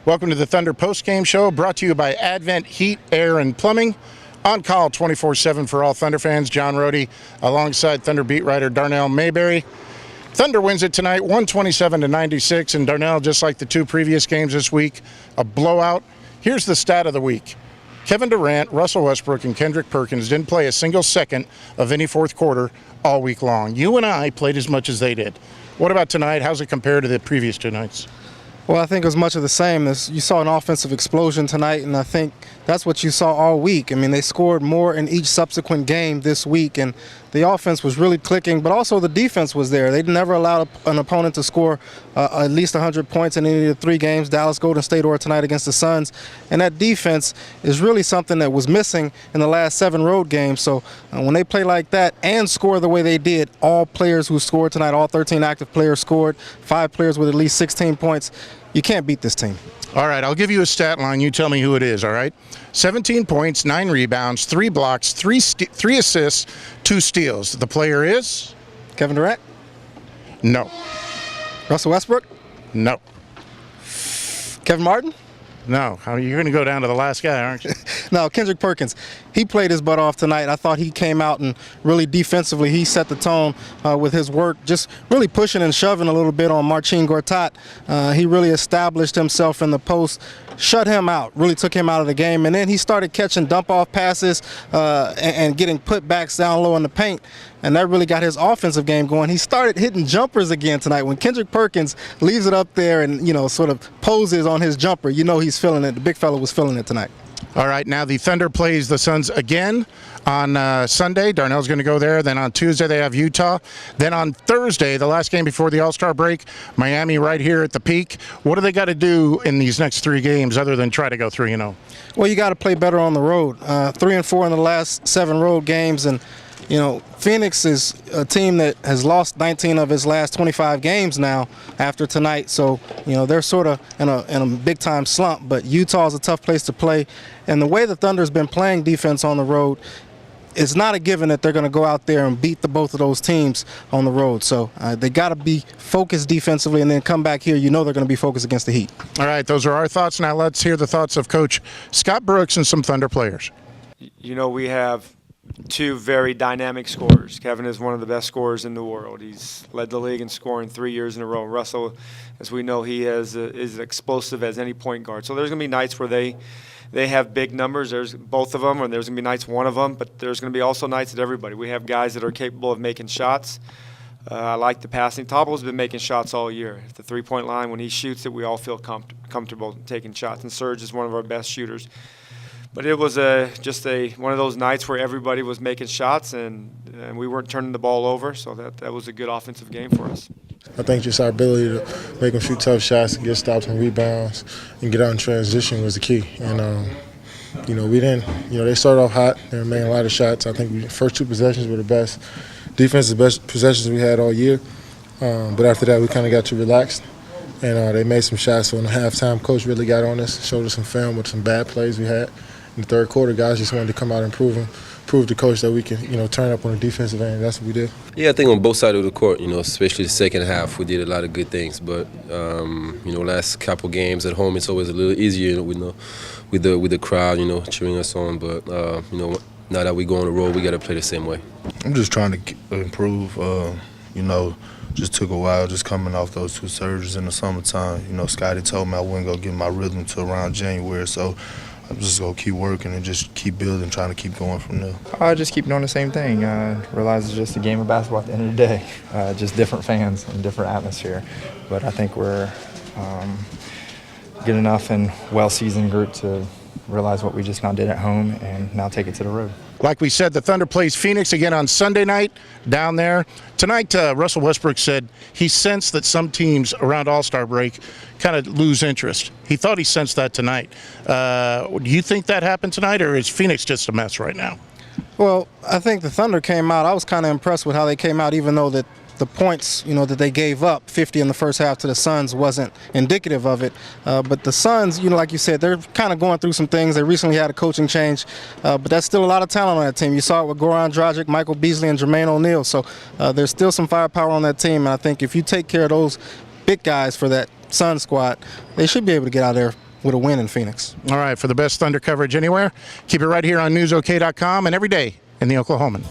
Welcome to the Thunder postgame show, brought to you by Advent Heat, Air, and Plumbing. On call 24/7 for all Thunder fans, John Rohde, alongside Thunder beat writer Darnell Mayberry. Thunder wins it tonight, 127-96, and Darnell, just like the two previous games this week, a blowout. Here's the stat of the week. Kevin Durant, Russell Westbrook, and Kendrick Perkins didn't play a single second of any fourth quarter all week long. You and I played as much as they did. What about tonight? How's it compared to the previous two nights? Well, I think it was much of the same. You saw an offensive explosion tonight, and I think that's what you saw all week. I mean, they scored more in each subsequent game this week, and the offense was really clicking, but also the defense was there. They never allowed an opponent to score at least 100 points in any of the three games, Dallas, Golden State, or tonight against the Suns. And that defense is really something that was missing in the last 7 road games. So when they play like that and score the way they did, all players who scored tonight, all 13 active players scored, 5 players with at least 16 points, you can't beat this team. All right, I'll give you a stat line. You tell me who it is, all right? 17 points, 9 rebounds, 3 blocks, 3 assists, 2 steals. The player is? Kevin Durant? No. Russell Westbrook? No. Kevin Martin? No. You're going to go down to the last guy, aren't you? No, Kendrick Perkins. He played his butt off tonight. I thought he came out and really defensively, he set the tone with his work, just really pushing and shoving a little bit on Marcin Gortat. He really established himself in the post, shut him out, really took him out of the game, and then he started catching dump-off passes and getting putbacks down low in the paint, and that really got his offensive game going. He started hitting jumpers again tonight. When Kendrick Perkins leaves it up there and, sort of poses on his jumper, he's feeling it. The big fella was feeling it tonight. All right, now the Thunder plays the Suns again on Sunday. Darnell's going to go there. Then on Tuesday they have Utah. Then on Thursday, the last game before the All-Star break, Miami right here at the Peak. What do they got to do in these next 3 games other than try to go 3-0? Well, you got to play better on the road. 3-4 in the last 7 road games, and Phoenix is a team that has lost 19 of its last 25 games now after tonight. So, they're sort of in a big-time slump. But Utah's a tough place to play. And the way the Thunder's been playing defense on the road, it's not a given that they're going to go out there and beat both of those teams on the road. So they got to be focused defensively and then come back here. They're going to be focused against the Heat. All right, those are our thoughts. Now let's hear the thoughts of Coach Scott Brooks and some Thunder players. We have 2 very dynamic scorers. Kevin is one of the best scorers in the world. He's led the league in scoring 3 years in a row. Russell, as we know, he is explosive as any point guard. So there's going to be nights where they have big numbers. There's both of them, and there's going to be nights one of them, but there's going to be also nights that everybody. We have guys that are capable of making shots. I like the passing. Topple's been making shots all year. At the three-point line, when he shoots it, we all feel comfortable taking shots, and Serge is one of our best shooters. But it was just one of those nights where everybody was making shots, and we weren't turning the ball over, so that was a good offensive game for us. I think just our ability to make them shoot tough shots, get stops and rebounds, and get out in transition was the key. And, we didn't, they started off hot. They were making a lot of shots. I think the first 2 possessions were the best defensive best possessions we had all year. But after that, we kind of got too relaxed. And they made some shots. So in the halftime, coach really got on us, showed us some film with some bad plays we had. In the third quarter, guys just wanted to come out and prove to coach that we can, turn up on the defensive end. That's what we did. Yeah, I think on both sides of the court, especially the second half, we did a lot of good things. But last couple games at home, it's always a little easier, with the crowd, cheering us on. But now that we go on the road, we got to play the same way. I'm just trying to improve. Just took a while, just coming off those 2 surgeries in the summertime. Scotty told me I wouldn't go get my rhythm till around January, so I'm just going to keep working and just keep building, trying to keep going from there. I just keep doing the same thing. Realize it's just a game of basketball at the end of the day. Just different fans and different atmosphere. But I think we're good enough and well-seasoned group to realize what we just now did at home and now take it to the road. Like we said, the Thunder plays Phoenix again on Sunday night down there. Tonight, Russell Westbrook said he sensed that some teams around All-Star break kind of lose interest. He thought he sensed that tonight. Do you think that happened tonight, or is Phoenix just a mess right now? Well, I think the Thunder came out. I was kind of impressed with how they came out, even though that the points, that they gave up, 50 in the first half to the Suns, wasn't indicative of it. But the Suns, like you said, they're kind of going through some things. They recently had a coaching change, but that's still a lot of talent on that team. You saw it with Goran Dragic, Michael Beasley, and Jermaine O'Neal. So there's still some firepower on that team, and I think if you take care of those big guys for that Suns squad, they should be able to get out of there with a win in Phoenix. All right, for the best Thunder coverage anywhere, keep it right here on newsok.com and every day in the Oklahoman.